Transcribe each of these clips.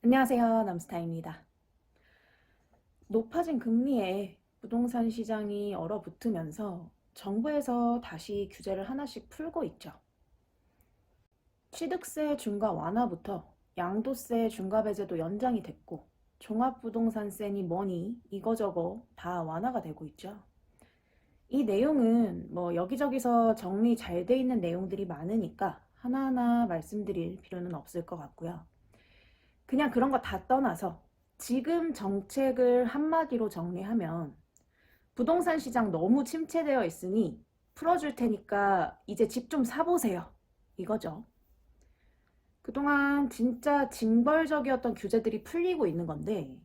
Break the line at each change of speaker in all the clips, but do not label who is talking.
안녕하세요. 남스타입니다. 높아진 금리에 부동산 시장이 얼어붙으면서 정부에서 다시 규제를 하나씩 풀고 있죠. 취득세 중과 완화부터 양도세 중과 배제도 연장이 됐고 종합부동산세니 뭐니 이거저거 다 완화가 되고 있죠. 이 내용은 여기저기서 정리 잘 돼 있는 내용들이 많으니까 하나하나 말씀드릴 필요는 없을 것 같고요. 그냥 그런 거 다 떠나서 지금 정책을 한마디로 정리하면 부동산 시장 너무 침체되어 있으니 풀어줄 테니까 이제 집 좀 사보세요. 이거죠. 그동안 진짜 징벌적이었던 규제들이 풀리고 있는 건데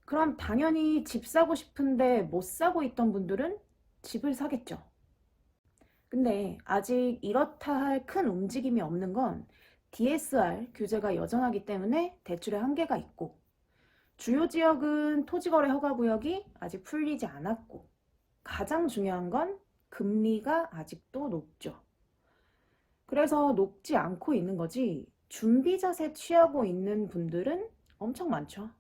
그럼 당연히 집 사고 싶은데 못 사고 있던 분들은 집을 사겠죠. 근데 아직 이렇다 할 큰 움직임이 없는 건 DSR 규제가 여전하기 때문에 대출에 한계가 있고 주요 지역은 토지거래 허가구역이 아직 풀리지 않았고 가장 중요한 건 금리가 아직도 높죠. 그래서 높지 않고 있는 거지 준비 자세 취하고 있는 분들은 엄청 많죠.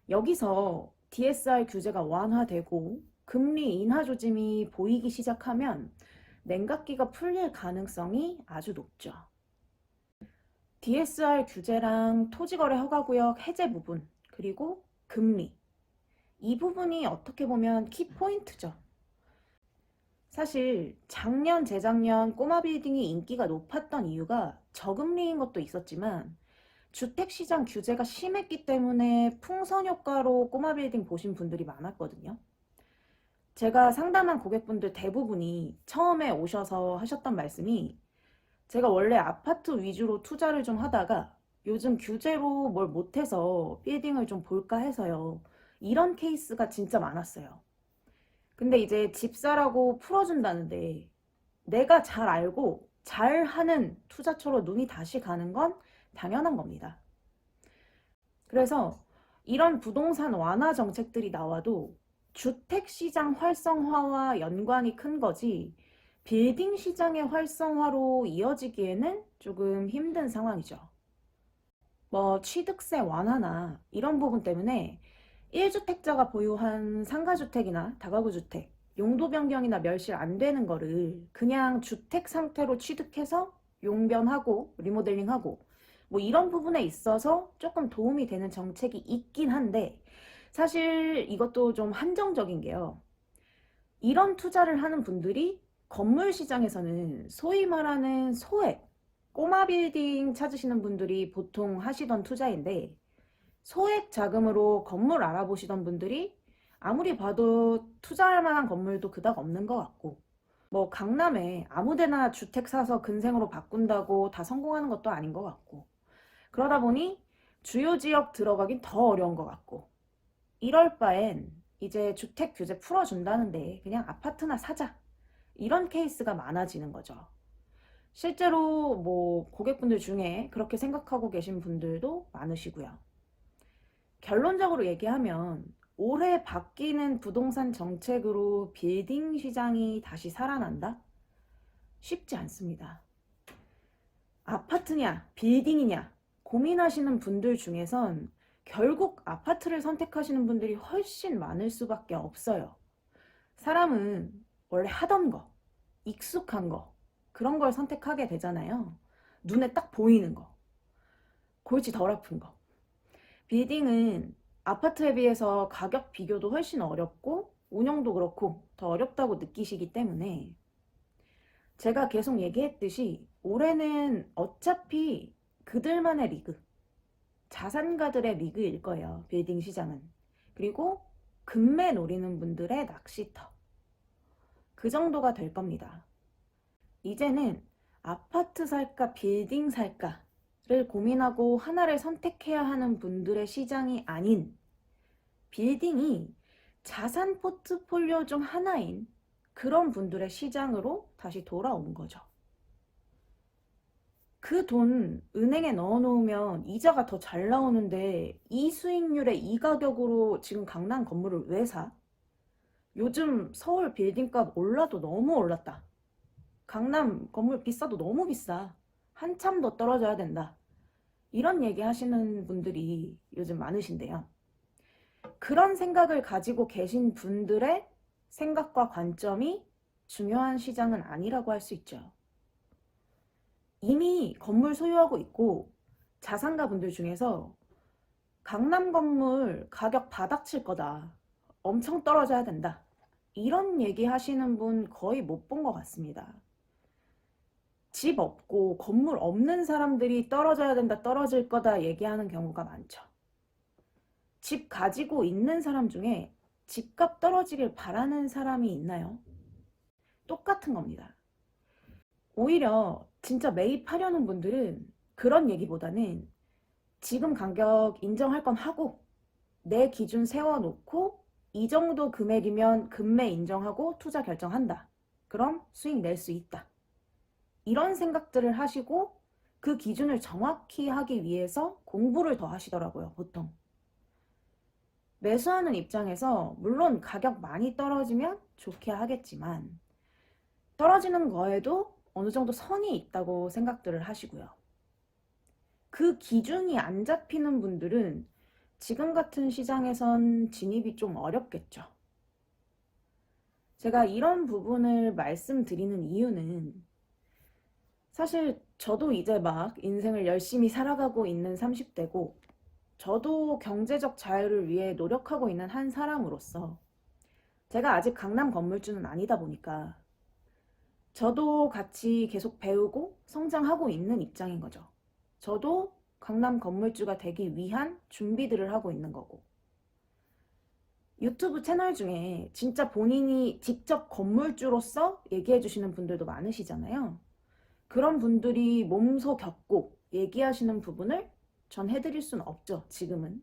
여기서 DSR 규제가 완화되고 금리 인하 조짐이 보이기 시작하면 냉각기가 풀릴 가능성이 아주 높죠. DSR 규제랑 토지거래 허가구역 해제 부분 그리고 금리 이 부분이 어떻게 보면 키포인트죠. 사실 작년, 재작년 꼬마 빌딩이 인기가 높았던 이유가 저금리인 것도 있었지만 주택시장 규제가 심했기 때문에 풍선 효과로 꼬마 빌딩 보신 분들이 많았거든요. 제가 상담한 고객분들 대부분이 처음에 오셔서 하셨던 말씀이 제가 원래 아파트 위주로 투자를 좀 하다가 요즘 규제로 뭘 못해서 빌딩을 좀 볼까 해서요. 이런 케이스가 진짜 많았어요. 근데 이제 집사라고 풀어준다는데 내가 잘 알고 잘하는 투자처로 눈이 다시 가는 건 당연한 겁니다. 그래서 이런 부동산 완화 정책들이 나와도 주택시장 활성화와 연관이 큰 거지 빌딩 시장의 활성화로 이어지기에는 조금 힘든 상황이죠. 취득세 완화나 이런 부분 때문에 1주택자가 보유한 상가주택이나 다가구주택, 용도 변경이나 멸실 안 되는 거를 그냥 주택 상태로 취득해서 용변하고 리모델링하고 이런 부분에 있어서 조금 도움이 되는 정책이 있긴 한데 사실 이것도 좀 한정적인 게요. 이런 투자를 하는 분들이 건물 시장에서는 소위 말하는 소액, 꼬마 빌딩 찾으시는 분들이 보통 하시던 투자인데 소액 자금으로 건물 알아보시던 분들이 아무리 봐도 투자할 만한 건물도 그닥 없는 것 같고 강남에 아무데나 주택 사서 근생으로 바꾼다고 다 성공하는 것도 아닌 것 같고 그러다 보니 주요 지역 들어가긴 더 어려운 것 같고 이럴 바엔 이제 주택 규제 풀어준다는데 그냥 아파트나 사자 이런 케이스가 많아지는 거죠. 실제로 고객분들 중에 그렇게 생각하고 계신 분들도 많으시고요. 결론적으로 얘기하면 올해 바뀌는 부동산 정책으로 빌딩 시장이 다시 살아난다? 쉽지 않습니다. 아파트냐, 빌딩이냐 고민하시는 분들 중에선 결국 아파트를 선택하시는 분들이 훨씬 많을 수밖에 없어요. 사람은 원래 하던 거, 익숙한 거, 그런 걸 선택하게 되잖아요. 눈에 딱 보이는 거, 골치 덜 아픈 거. 빌딩은 아파트에 비해서 가격 비교도 훨씬 어렵고 운영도 그렇고 더 어렵다고 느끼시기 때문에 제가 계속 얘기했듯이 올해는 어차피 그들만의 리그, 자산가들의 리그일 거예요. 빌딩 시장은. 그리고 금매 노리는 분들의 낚시터. 그 정도가 될 겁니다. 이제는 아파트 살까 빌딩 살까를 고민하고 하나를 선택해야 하는 분들의 시장이 아닌 빌딩이 자산 포트폴리오 중 하나인 그런 분들의 시장으로 다시 돌아온 거죠. 그 돈 은행에 넣어놓으면 이자가 더 잘 나오는데 이 수익률에 이 가격으로 지금 강남 건물을 왜 사? 요즘 서울 빌딩값 올라도 너무 올랐다. 강남 건물 비싸도 너무 비싸. 한참 더 떨어져야 된다. 이런 얘기 하시는 분들이 요즘 많으신데요. 그런 생각을 가지고 계신 분들의 생각과 관점이 중요한 시장은 아니라고 할 수 있죠. 이미 건물 소유하고 있고 자산가 분들 중에서 강남 건물 가격 바닥칠 거다. 엄청 떨어져야 된다. 이런 얘기 하시는 분 거의 못 본 것 같습니다. 집 없고 건물 없는 사람들이 떨어져야 된다, 떨어질 거다 얘기하는 경우가 많죠. 집 가지고 있는 사람 중에 집값 떨어지길 바라는 사람이 있나요? 똑같은 겁니다. 오히려 진짜 매입하려는 분들은 그런 얘기보다는 지금 가격 인정할 건 하고 내 기준 세워놓고 이 정도 금액이면 금매 인정하고 투자 결정한다. 그럼 수익 낼 수 있다. 이런 생각들을 하시고 그 기준을 정확히 하기 위해서 공부를 더 하시더라고요, 보통. 매수하는 입장에서 물론 가격 많이 떨어지면 좋게 하겠지만 떨어지는 거에도 어느 정도 선이 있다고 생각들을 하시고요. 그 기준이 안 잡히는 분들은 지금 같은 시장에선 진입이 좀 어렵겠죠. 제가 이런 부분을 말씀드리는 이유는 사실 저도 이제 막 인생을 열심히 살아가고 있는 30대고 저도 경제적 자유를 위해 노력하고 있는 한 사람으로서 제가 아직 강남 건물주는 아니다 보니까 저도 같이 계속 배우고 성장하고 있는 입장인 거죠. 저도 강남 건물주가 되기 위한 준비들을 하고 있는 거고. 유튜브 채널 중에 진짜 본인이 직접 건물주로서 얘기해 주시는 분들도 많으시잖아요. 그런 분들이 몸소 겪고 얘기하시는 부분을 전 해드릴 수는 없죠, 지금은.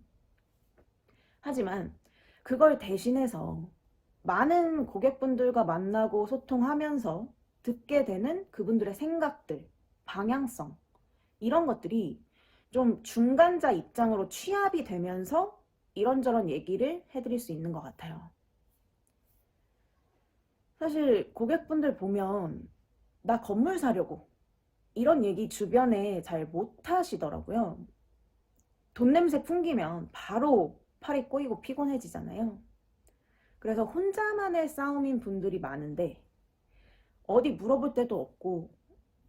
하지만 그걸 대신해서 많은 고객분들과 만나고 소통하면서 듣게 되는 그분들의 생각들, 방향성, 이런 것들이 좀 중간자 입장으로 취합이 되면서 이런저런 얘기를 해드릴 수 있는 것 같아요. 사실 고객분들 보면 나 건물 사려고 이런 얘기 주변에 잘 못 하시더라고요. 돈 냄새 풍기면 바로 팔이 꼬이고 피곤해지잖아요. 그래서 혼자만의 싸움인 분들이 많은데 어디 물어볼 데도 없고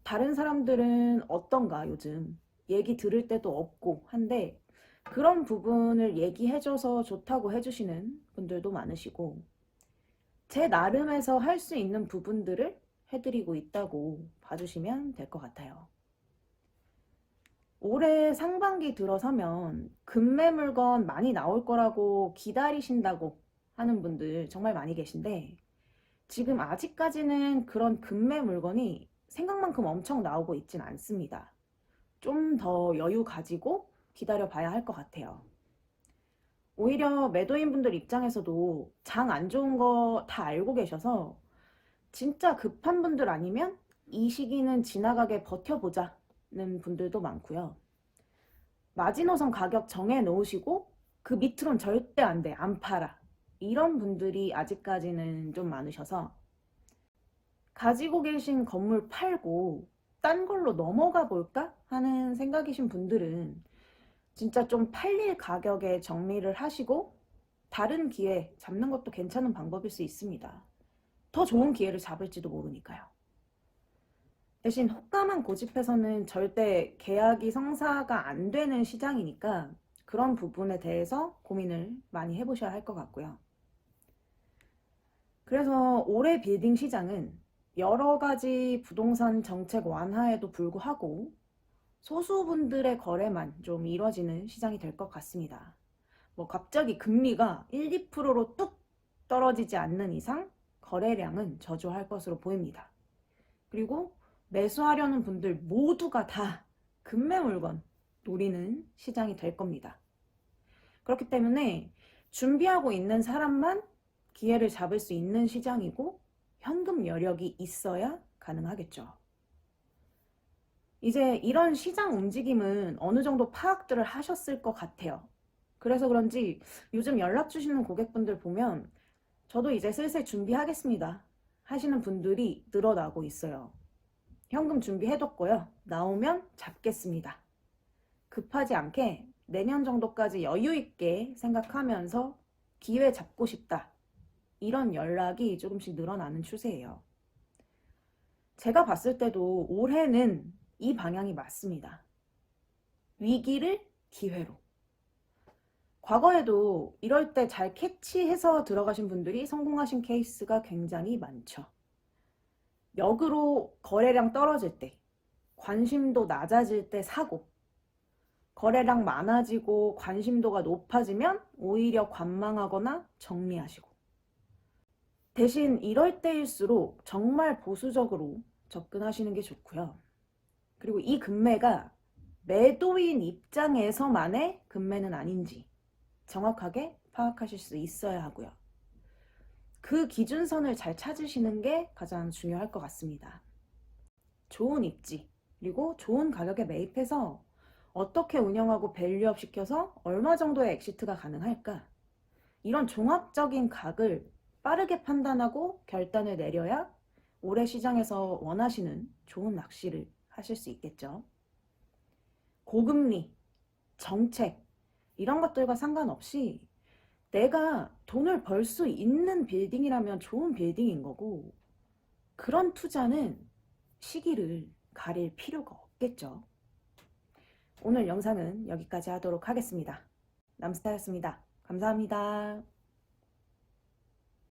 다른 사람들은 어떤가 요즘 얘기 들을 데도 없고 한데 그런 부분을 얘기해줘서 좋다고 해주시는 분들도 많으시고 제 나름에서 할 수 있는 부분들을 해드리고 있다고 봐주시면 될 것 같아요. 올해 상반기 들어서면 금매 물건 많이 나올 거라고 기다리신다고 하는 분들 정말 많이 계신데 지금 아직까지는 그런 금매 물건이 생각만큼 엄청 나오고 있진 않습니다. 좀 더 여유 가지고 기다려 봐야 할 것 같아요. 오히려 매도인분들 입장에서도 장 안 좋은 거 다 알고 계셔서 진짜 급한 분들 아니면 이 시기는 지나가게 버텨보자는 분들도 많고요. 마지노선 가격 정해 놓으시고 그 밑으론 절대 안 돼, 안 팔아. 이런 분들이 아직까지는 좀 많으셔서 가지고 계신 건물 팔고 딴 걸로 넘어가 볼까 하는 생각이신 분들은 진짜 좀 팔릴 가격에 정리를 하시고 다른 기회 잡는 것도 괜찮은 방법일 수 있습니다. 더 좋은 기회를 잡을지도 모르니까요. 대신 호가만 고집해서는 절대 계약이 성사가 안 되는 시장이니까 그런 부분에 대해서 고민을 많이 해보셔야 할 것 같고요. 그래서 올해 빌딩 시장은 여러 가지 부동산 정책 완화에도 불구하고 소수분들의 거래만 좀 이뤄지는 시장이 될 것 같습니다. 뭐 갑자기 금리가 1, 2%로 뚝 떨어지지 않는 이상 거래량은 저조할 것으로 보입니다. 그리고 매수하려는 분들 모두가 다 금매 물건 노리는 시장이 될 겁니다. 그렇기 때문에 준비하고 있는 사람만 기회를 잡을 수 있는 시장이고 현금 여력이 있어야 가능하겠죠. 이제 이런 시장 움직임은 어느 정도 파악들을 하셨을 것 같아요. 그래서 그런지 요즘 연락 주시는 고객분들 보면 저도 이제 슬슬 준비하겠습니다 하시는 분들이 늘어나고 있어요. 현금 준비해뒀고요. 나오면 잡겠습니다. 급하지 않게 내년 정도까지 여유 있게 생각하면서 기회 잡고 싶다. 이런 연락이 조금씩 늘어나는 추세예요. 제가 봤을 때도 올해는 이 방향이 맞습니다. 위기를 기회로. 과거에도 이럴 때 잘 캐치해서 들어가신 분들이 성공하신 케이스가 굉장히 많죠. 역으로 거래량 떨어질 때, 관심도 낮아질 때 사고, 거래량 많아지고 관심도가 높아지면 오히려 관망하거나 정리하시고. 대신 이럴 때일수록 정말 보수적으로 접근하시는 게 좋고요. 그리고 이 금매가 매도인 입장에서만의 금매는 아닌지 정확하게 파악하실 수 있어야 하고요. 그 기준선을 잘 찾으시는 게 가장 중요할 것 같습니다. 좋은 입지, 그리고 좋은 가격에 매입해서 어떻게 운영하고 밸류업 시켜서 얼마 정도의 엑시트가 가능할까? 이런 종합적인 각을 빠르게 판단하고 결단을 내려야 올해 시장에서 원하시는 좋은 낚시를 하실 수 있겠죠. 고금리, 정책, 이런 것들과 상관없이 내가 돈을 벌 수 있는 빌딩이라면 좋은 빌딩인 거고, 그런 투자는 시기를 가릴 필요가 없겠죠. 오늘 영상은 여기까지 하도록 하겠습니다. 남스타였습니다. 감사합니다.